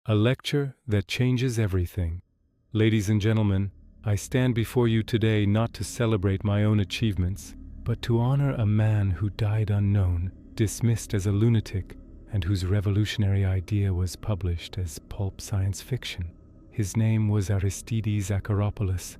A lecture that changes everything. Ladies and gentlemen, I stand before you today not to celebrate my own achievements, but to honor a man who died unknown, dismissed as a lunatic, and whose revolutionary idea was published as pulp science fiction. His name was Aristides Akharopoulos,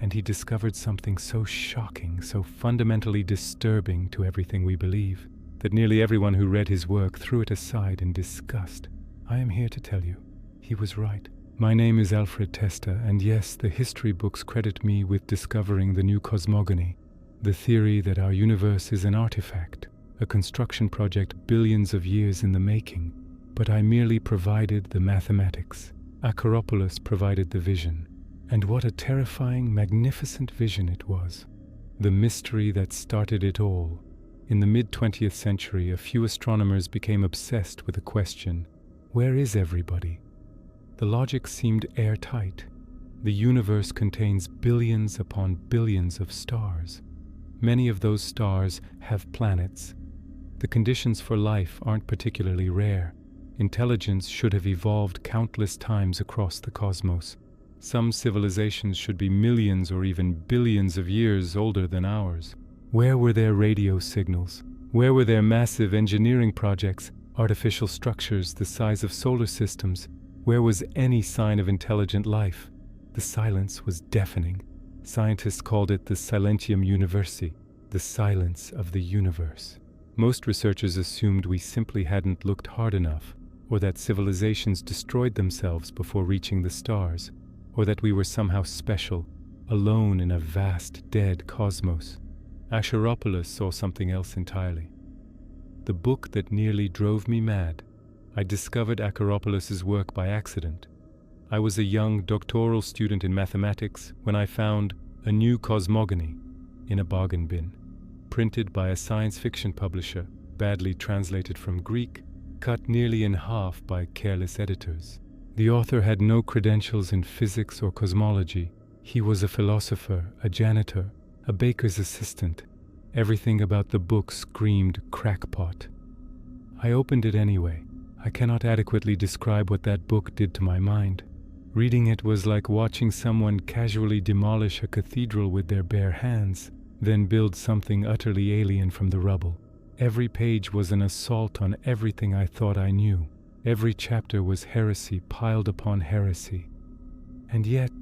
and he discovered something so shocking, so fundamentally disturbing to everything we believe, that nearly everyone who read his work threw it aside in disgust. I am here to tell you, he was right. My name is Alfred Testa, and yes, the history books credit me with discovering the new cosmogony, the theory that our universe is an artifact, a construction project billions of years in the making. But I merely provided the mathematics. Akharopoulos provided the vision. And what a terrifying, magnificent vision it was. The mystery that started it all. In the mid-20th century, a few astronomers became obsessed with the question, where is everybody? The logic seemed airtight. The universe contains billions upon billions of stars. Many of those stars have planets. The conditions for life aren't particularly rare. Intelligence should have evolved countless times across the cosmos. Some civilizations should be millions or even billions of years older than ours. Where were their radio signals? Where were their massive engineering projects, artificial structures the size of solar systems? Where was any sign of intelligent life? The silence was deafening. Scientists called it the silentium universi, the silence of the universe. Most researchers assumed we simply hadn't looked hard enough, or that civilizations destroyed themselves before reaching the stars, or that we were somehow special, alone in a vast, dead cosmos. Akharopoulos saw something else entirely. The book that nearly drove me mad. I discovered Akharopoulos's work by accident. I was a young doctoral student in mathematics when I found A New Cosmogony in a bargain bin, printed by a science fiction publisher, badly translated from Greek, cut nearly in half by careless editors. The author had no credentials in physics or cosmology. He was a philosopher, a janitor, a baker's assistant. Everything about the book screamed crackpot. I opened it anyway. I cannot adequately describe what that book did to my mind. Reading it was like watching someone casually demolish a cathedral with their bare hands, then build something utterly alien from the rubble. Every page was an assault on everything I thought I knew. Every chapter was heresy piled upon heresy. And yet,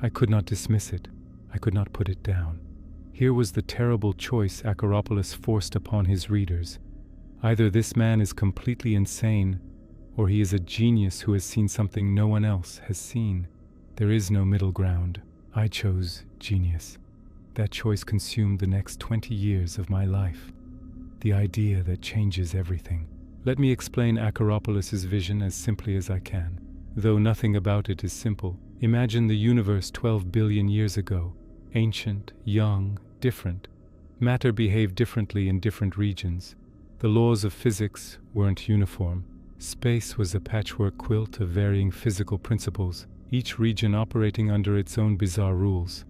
I could not dismiss it. I could not put it down. Here was the terrible choice Akharopoulos forced upon his readers. Either this man is completely insane, or he is a genius who has seen something no one else has seen. There is no middle ground. I chose genius. That choice consumed the next 20 years of my life. The idea that changes everything. Let me explain Akharopoulos's vision as simply as I can. Though nothing about it is simple. Imagine the universe 12 billion years ago. Ancient, young, different. Matter behaved differently in different regions. The laws of physics weren't uniform. Space was a patchwork quilt of varying physical principles, each region operating under its own bizarre rules.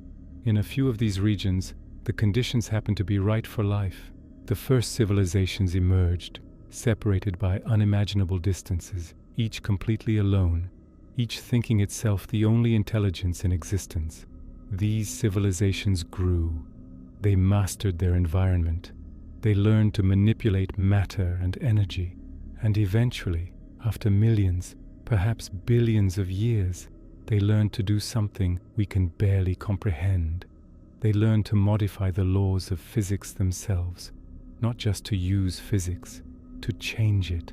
In a few of these regions, the conditions happened to be right for life. The first civilizations emerged, separated by unimaginable distances, each completely alone, each thinking itself the only intelligence in existence. These civilizations grew. They mastered their environment. They learned to manipulate matter and energy. And eventually, after millions, perhaps billions of years, they learned to do something we can barely comprehend. They learned to modify the laws of physics themselves, not just to use physics, to change it.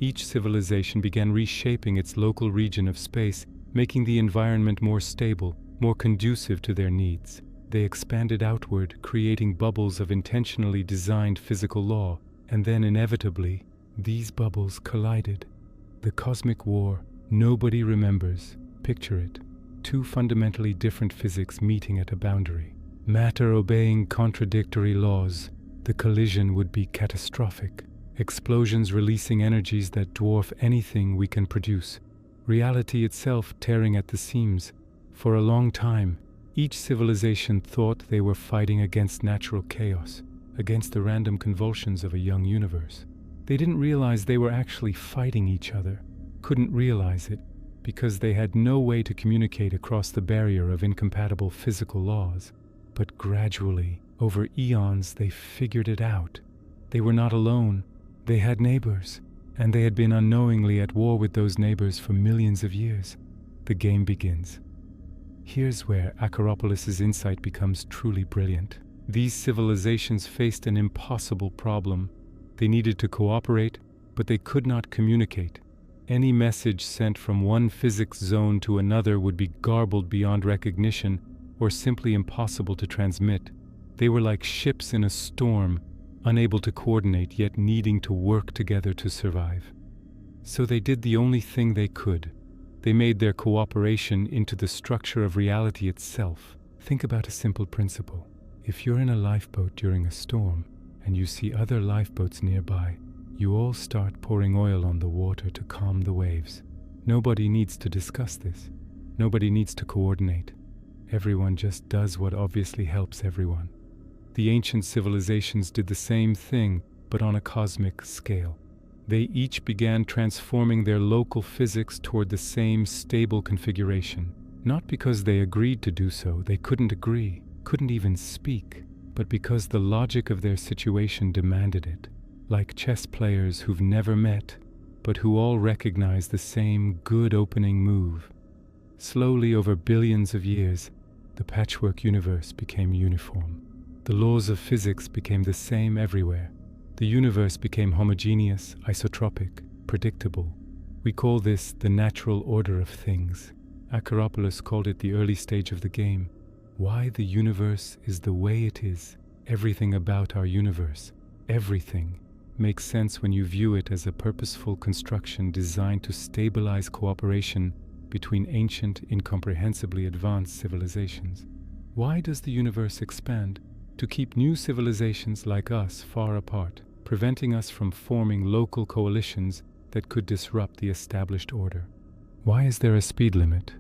Each civilization began reshaping its local region of space, making the environment more stable, more conducive to their needs. They expanded outward, creating bubbles of intentionally designed physical law, and then inevitably, these bubbles collided. The cosmic war nobody remembers. Picture it. Two fundamentally different physics meeting at a boundary. Matter obeying contradictory laws. The collision would be catastrophic. Explosions releasing energies that dwarf anything we can produce. Reality itself tearing at the seams. For a long time, each civilization thought they were fighting against natural chaos, against the random convulsions of a young universe. They didn't realize they were actually fighting each other. couldn't realize it because they had no way to communicate across the barrier of incompatible physical laws. But gradually, over eons, they figured it out. They were not alone. They had neighbors, and they had been unknowingly at war with those neighbors for millions of years. The game begins. Here's where Akropolis's insight becomes truly brilliant. These civilizations faced an impossible problem. They needed to cooperate, but they could not communicate. Any message sent from one physics zone to another would be garbled beyond recognition or simply impossible to transmit. They were like ships in a storm, unable to coordinate yet needing to work together to survive. So they did the only thing they could. They made their cooperation into the structure of reality itself. Think about a simple principle. If you're in a lifeboat during a storm and you see other lifeboats nearby, you all start pouring oil on the water to calm the waves. Nobody needs to discuss this. Nobody needs to coordinate. Everyone just does what obviously helps everyone. The ancient civilizations did the same thing, but on a cosmic scale. They each began transforming their local physics toward the same stable configuration. Not because they agreed to do so, they couldn't agree, couldn't even speak, but because the logic of their situation demanded it. Like chess players who've never met, but who all recognize the same good opening move. Slowly, over billions of years, the patchwork universe became uniform. The laws of physics became the same everywhere. The universe became homogeneous, isotropic, predictable. We call this the natural order of things. Akropolis called it the early stage of the game. Why the universe is the way it is. Everything about our universe, everything, makes sense when you view it as a purposeful construction designed to stabilize cooperation between ancient, incomprehensibly advanced civilizations. Why does the universe expand? To keep new civilizations like us far apart, preventing us from forming local coalitions that could disrupt the established order. Why is there a speed limit?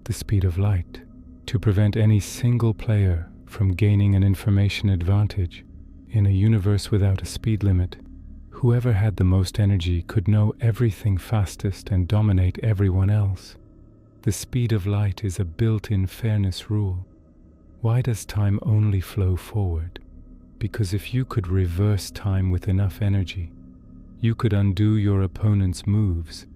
The speed of light. To prevent any single player from gaining an information advantage. In a universe without a speed limit, whoever had the most energy could know everything fastest and dominate everyone else. The speed of light is a built-in fairness rule. Why does time only flow forward? Because if you could reverse time with enough energy, you could undo your opponent's moves.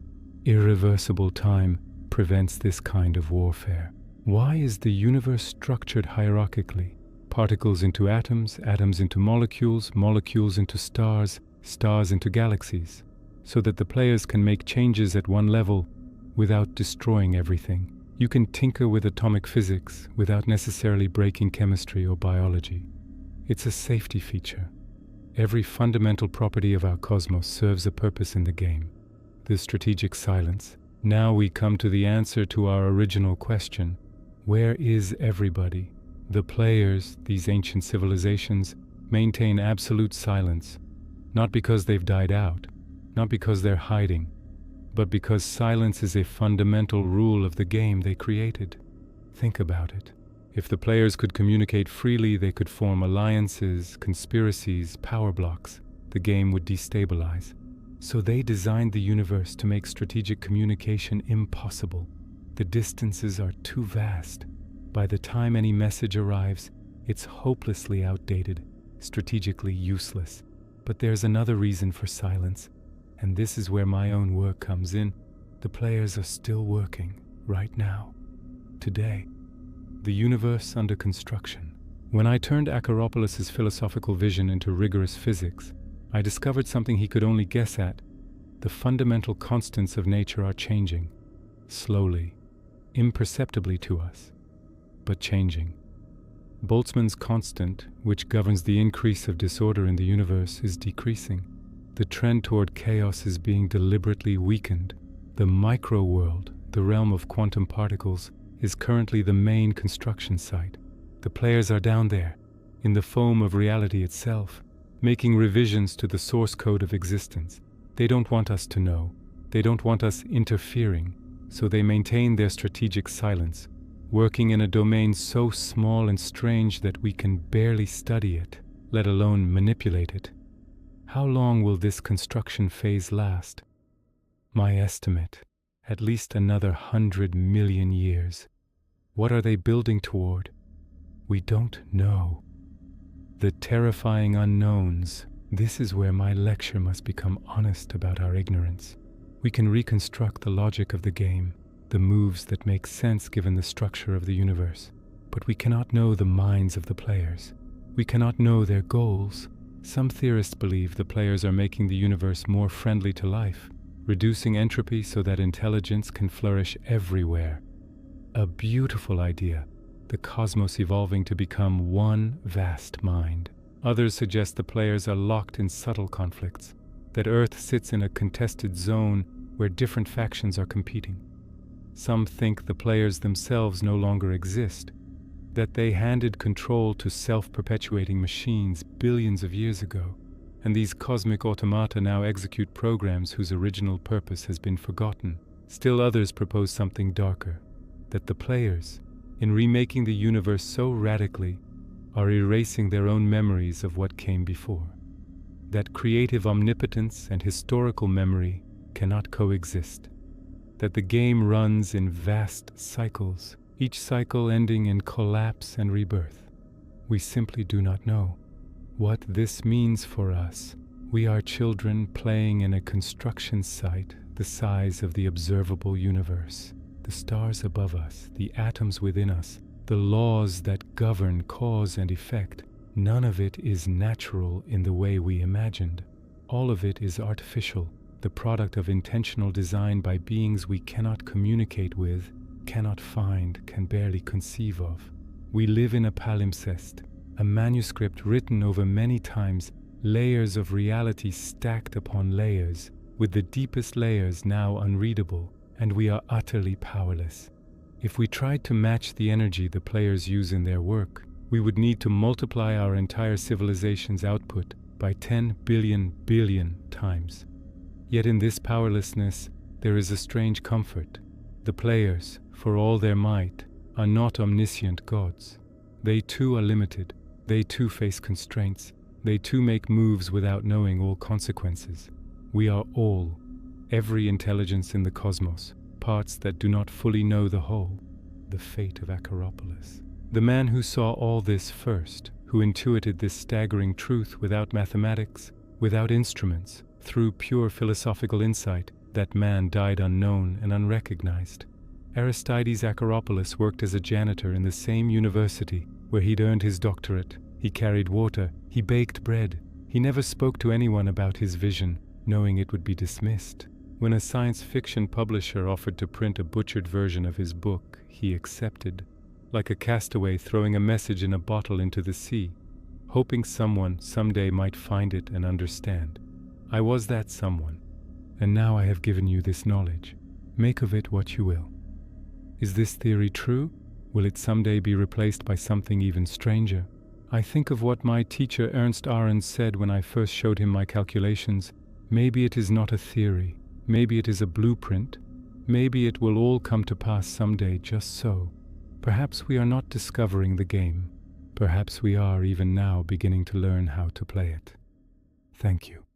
Irreversible time prevents this kind of warfare. Why is the universe structured hierarchically? Particles into atoms, atoms into molecules, molecules into stars, stars into galaxies, so that the players can make changes at one level without destroying everything. You can tinker with atomic physics without necessarily breaking chemistry or biology. It's a safety feature. Every fundamental property of our cosmos serves a purpose in the game. The strategic silence. Now we come to the answer to our original question. Where is everybody? The players, these ancient civilizations, maintain absolute silence. Not because they've died out, not because they're hiding, but because silence is a fundamental rule of the game they created. Think about it. If the players could communicate freely, they could form alliances, conspiracies, power blocks. The game would destabilize. So they designed the universe to make strategic communication impossible. The distances are too vast. By the time any message arrives, it's hopelessly outdated, strategically useless. But there's another reason for silence, and this is where my own work comes in. The players are still working, right now, today. The universe under construction. When I turned Akropolis's philosophical vision into rigorous physics, I discovered something he could only guess at. The fundamental constants of nature are changing, slowly, imperceptibly to us, but changing. Boltzmann's constant, which governs the increase of disorder in the universe, is decreasing. The trend toward chaos is being deliberately weakened. The micro-world, the realm of quantum particles, is currently the main construction site. The players are down there, in the foam of reality itself, making revisions to the source code of existence. They don't want us to know. They don't want us interfering, so they maintain their strategic silence, working in a domain so small and strange that we can barely study it, let alone manipulate it. How long will this construction phase last? My estimate At least another 100 million years. What are they building toward? We don't know. The terrifying unknowns. This is where my lecture must become honest about our ignorance. We can reconstruct the logic of the game, the moves that make sense given the structure of the universe. But we cannot know the minds of the players. We cannot know their goals. Some theorists believe the players are making the universe more friendly to life, reducing entropy so that intelligence can flourish everywhere. A beautiful idea, the cosmos evolving to become one vast mind. Others suggest the players are locked in subtle conflicts, that Earth sits in a contested zone where different factions are competing. Some think the players themselves no longer exist, that they handed control to self-perpetuating machines billions of years ago, and these cosmic automata now execute programs whose original purpose has been forgotten. Still others propose something darker, that the players, in remaking the universe so radically, are erasing their own memories of what came before. That creative omnipotence and historical memory cannot coexist. That the game runs in vast cycles, each cycle ending in collapse and rebirth. We simply do not know what this means for us. We are children playing in a construction site the size of the observable universe. The stars above us, the atoms within us, the laws that govern cause and effect, none of it is natural in the way we imagined. All of it is artificial, the product of intentional design by beings we cannot communicate with, cannot find, can barely conceive of. We live in a palimpsest, a manuscript written over many times, layers of reality stacked upon layers, with the deepest layers now unreadable, and we are utterly powerless. If we tried to match the energy the players use in their work, we would need to multiply our entire civilization's output by 10 billion times. Yet in this powerlessness, there is a strange comfort. The players, for all their might, are not omniscient gods. They too are limited. They too face constraints. They too make moves without knowing all consequences. We are all, every intelligence in the cosmos, parts that do not fully know the whole, the fate of Acropolis. The man who saw all this first, who intuited this staggering truth without mathematics, without instruments, through pure philosophical insight, that man died unknown and unrecognized. Aristides Acropolis worked as a janitor in the same university where he'd earned his doctorate. He carried water, he baked bread. He never spoke to anyone about his vision, knowing it would be dismissed. When a science fiction publisher offered to print a butchered version of his book, he accepted, like a castaway throwing a message in a bottle into the sea, hoping someone someday might find it and understand. I was that someone, and now I have given you this knowledge. Make of it what you will. Is this theory true? Will it someday be replaced by something even stranger? I think of what my teacher Ernst Ahrens said when I first showed him my calculations. Maybe it is not a theory. Maybe it is a blueprint. Maybe it will all come to pass someday just so. Perhaps we are not discovering the game. Perhaps we are even now beginning to learn how to play it. Thank you.